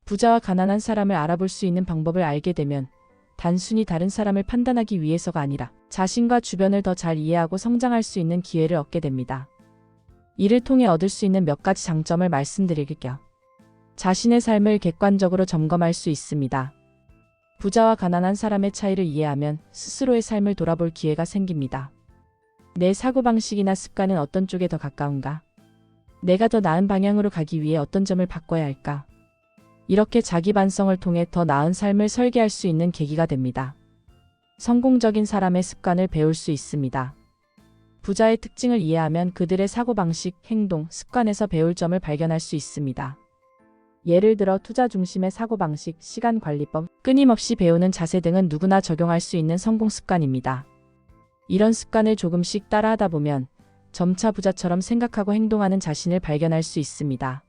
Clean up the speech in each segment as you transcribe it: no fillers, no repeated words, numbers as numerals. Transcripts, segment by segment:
부자와 가난한 사람을 알아볼 수 있는 방법을 알게 되면 단순히 다른 사람을 판단하기 위해서가 아니라 자신과 주변을 더 잘 이해하고 성장할 수 있는 기회를 얻게 됩니다. 이를 통해 얻을 수 있는 몇 가지 장점을 말씀드릴게요. 자신의 삶을 객관적으로 점검할 수 있습니다. 부자와 가난한 사람의 차이를 이해하면 스스로의 삶을 돌아볼 기회가 생깁니다. 내 사고방식이나 습관은 어떤 쪽에 더 가까운가? 내가 더 나은 방향으로 가기 위해 어떤 점을 바꿔야 할까? 이렇게 자기 반성을 통해 더 나은 삶을 설계할 수 있는 계기가 됩니다. 성공적인 사람의 습관을 배울 수 있습니다. 부자의 특징을 이해하면 그들의 사고방식, 행동, 습관에서 배울 점을 발견할 수 있습니다. 예를 들어 투자 중심의 사고방식, 시간관리법, 끊임없이 배우는 자세 등은 누구나 적용할 수 있는 성공 습관입니다. 이런 습관을 조금씩 따라하다 보면 점차 부자처럼 생각하고 행동하는 자신을 발견할 수 있습니다.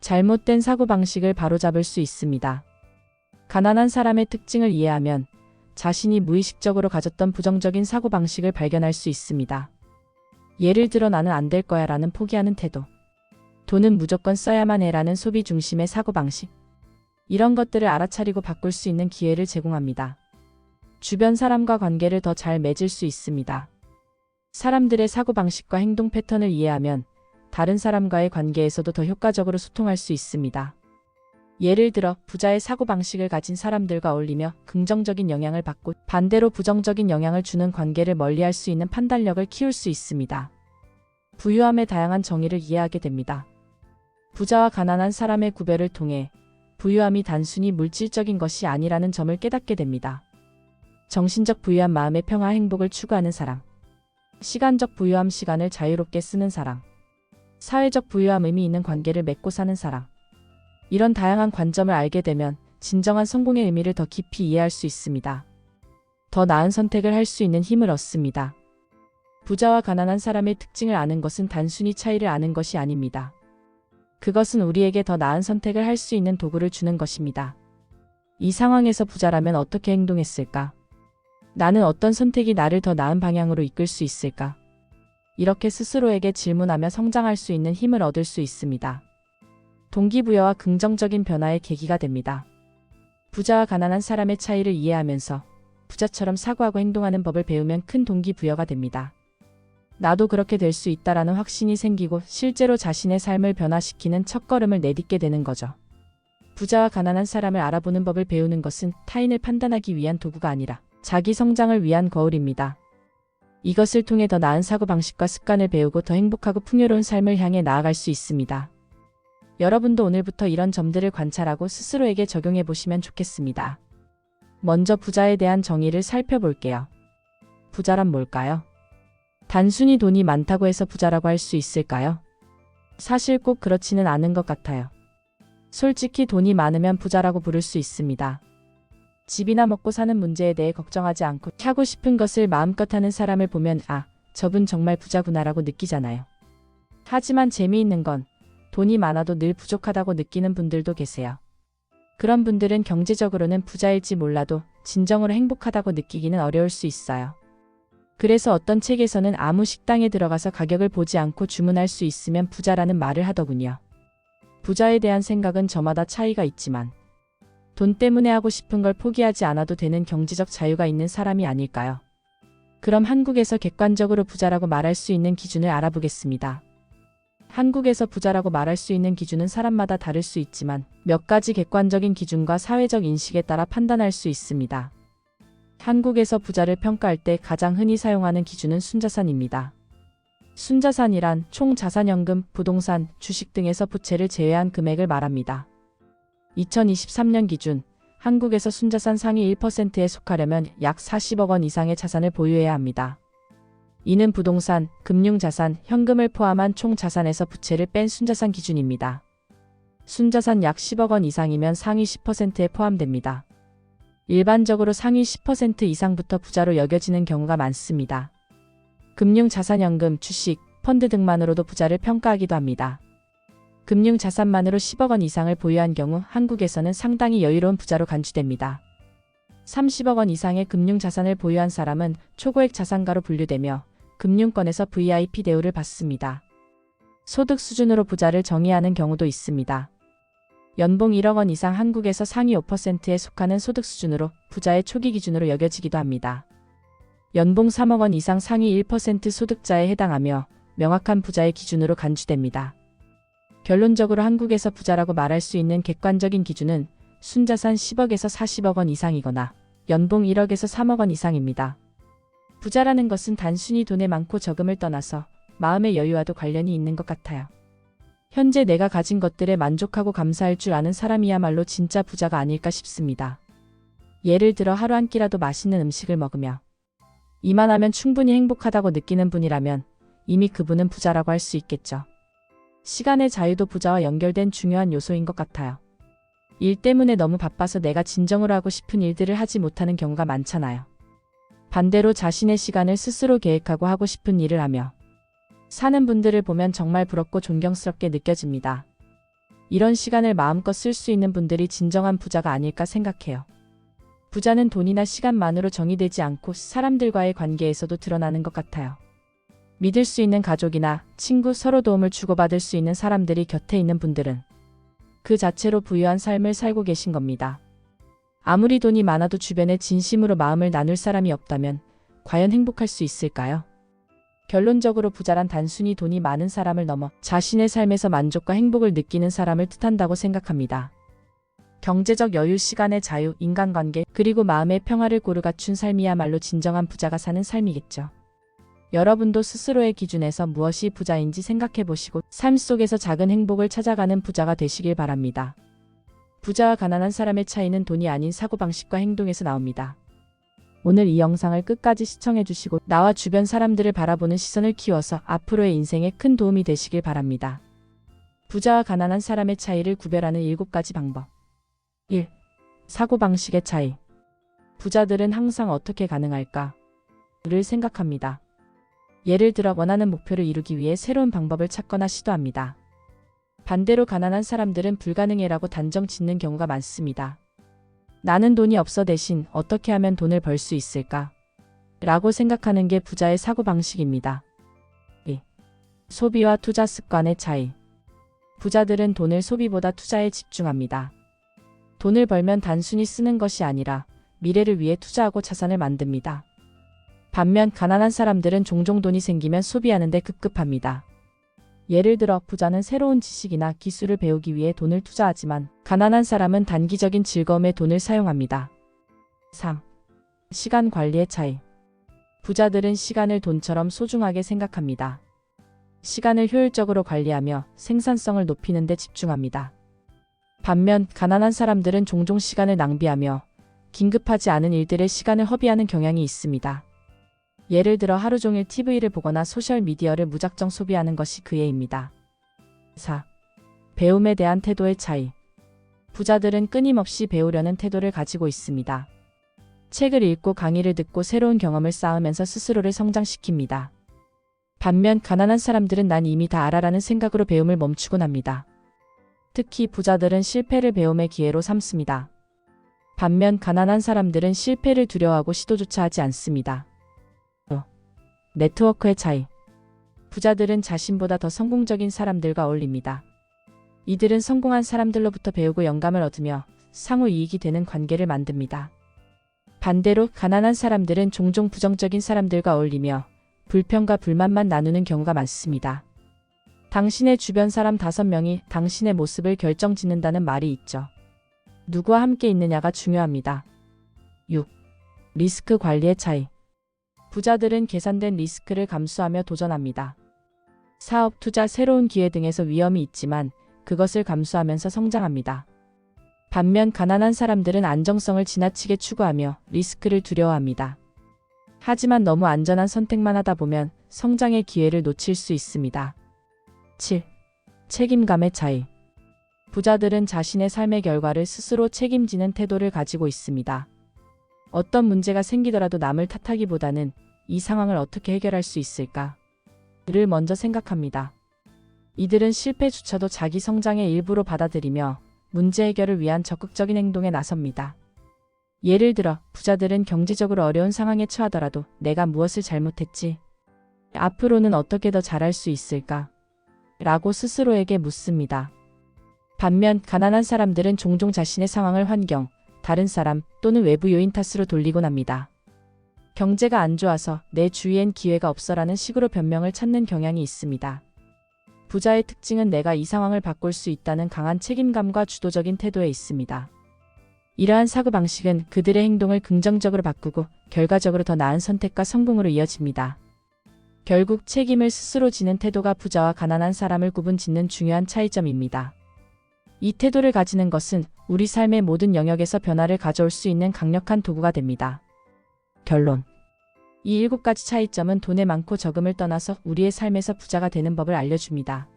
잘못된 사고방식을 바로잡을 수 있습니다. 가난한 사람의 특징을 이해하면 자신이 무의식적으로 가졌던 부정적인 사고방식을 발견할 수 있습니다. 예를 들어 나는 안 될 거야 라는 포기하는 태도, 돈은 무조건 써야만 해 라는 소비 중심의 사고방식, 이런 것들을 알아차리고 바꿀 수 있는 기회를 제공합니다. 주변 사람과 관계를 더 잘 맺을 수 있습니다. 사람들의 사고방식과 행동 패턴을 이해하면 다른 사람과의 관계에서도 더 효과적으로 소통할 수 있습니다. 예를 들어 부자의 사고방식을 가진 사람들과 어울리며 긍정적인 영향을 받고 반대로 부정적인 영향을 주는 관계를 멀리할 수 있는 판단력을 키울 수 있습니다. 부유함의 다양한 정의를 이해하게 됩니다. 부자와 가난한 사람의 구별을 통해 부유함이 단순히 물질적인 것이 아니라는 점을 깨닫게 됩니다. 정신적 부유함, 마음의 평화, 행복을 추구하는 사람, 시간적 부유함, 시간을 자유롭게 쓰는 사람, 사회적 부유함, 의미 있는 관계를 맺고 사는 사람. 이런 다양한 관점을 알게 되면 진정한 성공의 의미를 더 깊이 이해할 수 있습니다. 더 나은 선택을 할 수 있는 힘을 얻습니다. 부자와 가난한 사람의 특징을 아는 것은 단순히 차이를 아는 것이 아닙니다. 그것은 우리에게 더 나은 선택을 할 수 있는 도구를 주는 것입니다. 이 상황에서 부자라면 어떻게 행동했을까? 나는 어떤 선택이 나를 더 나은 방향으로 이끌 수 있을까? 이렇게 스스로에게 질문하며 성장할 수 있는 힘을 얻을 수 있습니다. 동기부여와 긍정적인 변화의 계기가 됩니다. 부자와 가난한 사람의 차이를 이해하면서 부자처럼 사고하고 행동하는 법을 배우면 큰 동기부여가 됩니다. 나도 그렇게 될 수 있다라는 확신이 생기고 실제로 자신의 삶을 변화시키는 첫걸음을 내딛게 되는 거죠. 부자와 가난한 사람을 알아보는 법을 배우는 것은 타인을 판단하기 위한 도구가 아니라 자기 성장을 위한 거울입니다. 이것을 통해 더 나은 사고방식과 습관을 배우고 더 행복하고 풍요로운 삶을 향해 나아갈 수 있습니다. 여러분도 오늘부터 이런 점들을 관찰하고 스스로에게 적용해 보시면 좋겠습니다. 먼저 부자에 대한 정의를 살펴볼게요. 부자란 뭘까요? 단순히 돈이 많다고 해서 부자라고 할 수 있을까요? 사실 꼭 그렇지는 않은 것 같아요. 솔직히 돈이 많으면 부자라고 부를 수 있습니다. 집이나 먹고 사는 문제에 대해 걱정하지 않고 하고 싶은 것을 마음껏 하는 사람을 보면 아, 저분 정말 부자구나라고 느끼잖아요. 하지만 재미있는 건 돈이 많아도 늘 부족하다고 느끼는 분들도 계세요. 그런 분들은 경제적으로는 부자일지 몰라도 진정으로 행복하다고 느끼기는 어려울 수 있어요. 그래서 어떤 책에서는 아무 식당에 들어가서 가격을 보지 않고 주문할 수 있으면 부자라는 말을 하더군요. 부자에 대한 생각은 저마다 차이가 있지만 돈 때문에 하고 싶은 걸 포기하지 않아도 되는 경제적 자유가 있는 사람이 아닐까요? 그럼 한국에서 객관적으로 부자라고 말할 수 있는 기준을 알아보겠습니다. 한국에서 부자라고 말할 수 있는 기준은 사람마다 다를 수 있지만 몇 가지 객관적인 기준과 사회적 인식에 따라 판단할 수 있습니다. 한국에서 부자를 평가할 때 가장 흔히 사용하는 기준은 순자산입니다. 순자산이란 총 자산연금, 부동산, 주식 등에서 부채를 제외한 금액을 말합니다. 2023년 기준 한국에서 순자산 상위 1%에 속하려면 약 40억 원 이상의 자산을 보유해야 합니다. 이는 부동산, 금융자산, 현금을 포함한 총 자산에서 부채를 뺀 순자산 기준입니다. 순자산 약 10억 원 이상이면 상위 10%에 포함됩니다. 일반적으로 상위 10% 이상부터 부자로 여겨지는 경우가 많습니다. 금융자산연금, 주식, 펀드 등만으로도 부자를 평가하기도 합니다. 금융자산만으로 10억 원 이상을 보유한 경우 한국에서는 상당히 여유로운 부자로 간주됩니다. 30억 원 이상의 금융자산을 보유한 사람은 초고액 자산가로 분류되며 금융권에서 VIP 대우를 받습니다. 소득 수준으로 부자를 정의하는 경우도 있습니다. 연봉 1억 원 이상 한국에서 상위 5%에 속하는 소득 수준으로 부자의 초기 기준으로 여겨지기도 합니다. 연봉 3억 원 이상 상위 1% 소득자에 해당하며 명확한 부자의 기준으로 간주됩니다. 결론적으로 한국에서 부자라고 말할 수 있는 객관적인 기준은 순자산 10억에서 40억 원 이상이거나 연봉 1억에서 3억 원 이상입니다. 부자라는 것은 단순히 돈의 많고 적음을 떠나서 마음의 여유와도 관련이 있는 것 같아요. 현재 내가 가진 것들에 만족하고 감사할 줄 아는 사람이야말로 진짜 부자가 아닐까 싶습니다. 예를 들어 하루 한 끼라도 맛있는 음식을 먹으며 이만하면 충분히 행복하다고 느끼는 분이라면 이미 그분은 부자라고 할 수 있겠죠. 시간의 자유도 부자와 연결된 중요한 요소인 것 같아요. 일 때문에 너무 바빠서 내가 진정으로 하고 싶은 일들을 하지 못하는 경우가 많잖아요. 반대로 자신의 시간을 스스로 계획하고 하고 싶은 일을 하며 사는 분들을 보면 정말 부럽고 존경스럽게 느껴집니다. 이런 시간을 마음껏 쓸 수 있는 분들이 진정한 부자가 아닐까 생각해요. 부자는 돈이나 시간만으로 정의되지 않고 사람들과의 관계에서도 드러나는 것 같아요. 믿을 수 있는 가족이나 친구, 서로 도움을 주고받을 수 있는 사람들이 곁에 있는 분들은 그 자체로 부유한 삶을 살고 계신 겁니다. 아무리 돈이 많아도 주변에 진심으로 마음을 나눌 사람이 없다면 과연 행복할 수 있을까요? 결론적으로 부자란 단순히 돈이 많은 사람을 넘어 자신의 삶에서 만족과 행복을 느끼는 사람을 뜻한다고 생각합니다. 경제적 여유, 시간의 자유, 인간관계, 그리고 마음의 평화를 고루 갖춘 삶이야말로 진정한 부자가 사는 삶이겠죠. 여러분도 스스로의 기준에서 무엇이 부자인지 생각해 보시고 삶 속에서 작은 행복을 찾아가는 부자가 되시길 바랍니다. 부자와 가난한 사람의 차이는 돈이 아닌 사고방식과 행동에서 나옵니다. 오늘 이 영상을 끝까지 시청해 주시고 나와 주변 사람들을 바라보는 시선을 키워서 앞으로의 인생에 큰 도움이 되시길 바랍니다. 부자와 가난한 사람의 차이를 구별하는 7가지 방법. 1. 사고방식의 차이. 부자들은 항상 어떻게 가능할까? 를 생각합니다. 예를 들어 원하는 목표를 이루기 위해 새로운 방법을 찾거나 시도합니다. 반대로 가난한 사람들은 불가능해라고 단정 짓는 경우가 많습니다. 나는 돈이 없어 대신 어떻게 하면 돈을 벌 수 있을까? 라고 생각하는 게 부자의 사고방식입니다. 2. 소비와 투자 습관의 차이. 부자들은 돈을 소비보다 투자에 집중합니다. 돈을 벌면 단순히 쓰는 것이 아니라 미래를 위해 투자하고 자산을 만듭니다. 반면 가난한 사람들은 종종 돈이 생기면 소비하는 데 급급합니다. 예를 들어 부자는 새로운 지식이나 기술을 배우기 위해 돈을 투자하지만 가난한 사람은 단기적인 즐거움에 돈을 사용합니다. 3. 시간 관리의 차이. 부자들은 시간을 돈처럼 소중하게 생각합니다. 시간을 효율적으로 관리하며 생산성을 높이는 데 집중합니다. 반면 가난한 사람들은 종종 시간을 낭비하며 긴급하지 않은 일들에 시간을 허비하는 경향이 있습니다. 예를 들어 하루 종일 TV를 보거나 소셜미디어를 무작정 소비하는 것이 그 예입니다. 4. 배움에 대한 태도의 차이. 부자들은 끊임없이 배우려는 태도를 가지고 있습니다. 책을 읽고 강의를 듣고 새로운 경험을 쌓으면서 스스로를 성장시킵니다. 반면 가난한 사람들은 난 이미 다 알아라는 생각으로 배움을 멈추곤 합니다. 특히 부자들은 실패를 배움의 기회로 삼습니다. 반면 가난한 사람들은 실패를 두려워하고 시도조차 하지 않습니다. 네트워크의 차이. 부자들은 자신보다 더 성공적인 사람들과 어울립니다. 이들은 성공한 사람들로부터 배우고 영감을 얻으며 상호 이익이 되는 관계를 만듭니다. 반대로 가난한 사람들은 종종 부정적인 사람들과 어울리며 불평과 불만만 나누는 경우가 많습니다. 당신의 주변 사람 5명이 당신의 모습을 결정짓는다는 말이 있죠. 누구와 함께 있느냐가 중요합니다. 6. 리스크 관리의 차이. 부자들은 계산된 리스크를 감수하며 도전합니다. 사업, 투자, 새로운 기회 등에서 위험이 있지만 그것을 감수하면서 성장합니다. 반면 가난한 사람들은 안정성을 지나치게 추구하며 리스크를 두려워합니다. 하지만 너무 안전한 선택만 하다 보면 성장의 기회를 놓칠 수 있습니다. 7. 책임감의 차이. 부자들은 자신의 삶의 결과를 스스로 책임지는 태도를 가지고 있습니다. 어떤 문제가 생기더라도 남을 탓하기보다는 이 상황을 어떻게 해결할 수 있을까?를 먼저 생각합니다. 이들은 실패조차도 자기 성장의 일부로 받아들이며 문제 해결을 위한 적극적인 행동에 나섭니다. 예를 들어 부자들은 경제적으로 어려운 상황에 처하더라도 내가 무엇을 잘못했지? 앞으로는 어떻게 더 잘할 수 있을까? 라고 스스로에게 묻습니다. 반면 가난한 사람들은 종종 자신의 상황을 환경, 다른 사람 또는 외부 요인 탓으로 돌리곤 합니다. 경제가 안 좋아서 내 주위엔 기회가 없어라는 식으로 변명을 찾는 경향이 있습니다. 부자의 특징은 내가 이 상황을 바꿀 수 있다는 강한 책임감과 주도적인 태도에 있습니다. 이러한 사고방식은 그들의 행동을 긍정적으로 바꾸고 결과적으로 더 나은 선택과 성공으로 이어집니다. 결국 책임을 스스로 지는 태도가 부자와 가난한 사람을 구분짓는 중요한 차이점입니다. 이 태도를 가지는 것은 우리 삶의 모든 영역에서 변화를 가져올 수 있는 강력한 도구가 됩니다. 결론. 이 7가지 차이점은 돈의 많고 적음을 떠나서 우리의 삶에서 부자가 되는 법을 알려줍니다.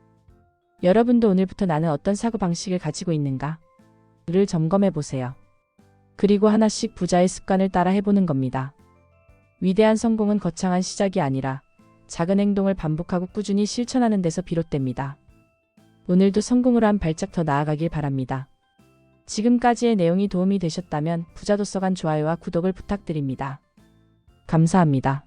여러분도 오늘부터 나는 어떤 사고방식을 가지고 있는가? 를 점검해 보세요. 그리고 하나씩 부자의 습관을 따라 해보는 겁니다. 위대한 성공은 거창한 시작이 아니라 작은 행동을 반복하고 꾸준히 실천하는 데서 비롯됩니다. 오늘도 성공으로 한 발짝 더 나아가길 바랍니다. 지금까지의 내용이 도움이 되셨다면 부자도서관 좋아요와 구독을 부탁드립니다. 감사합니다.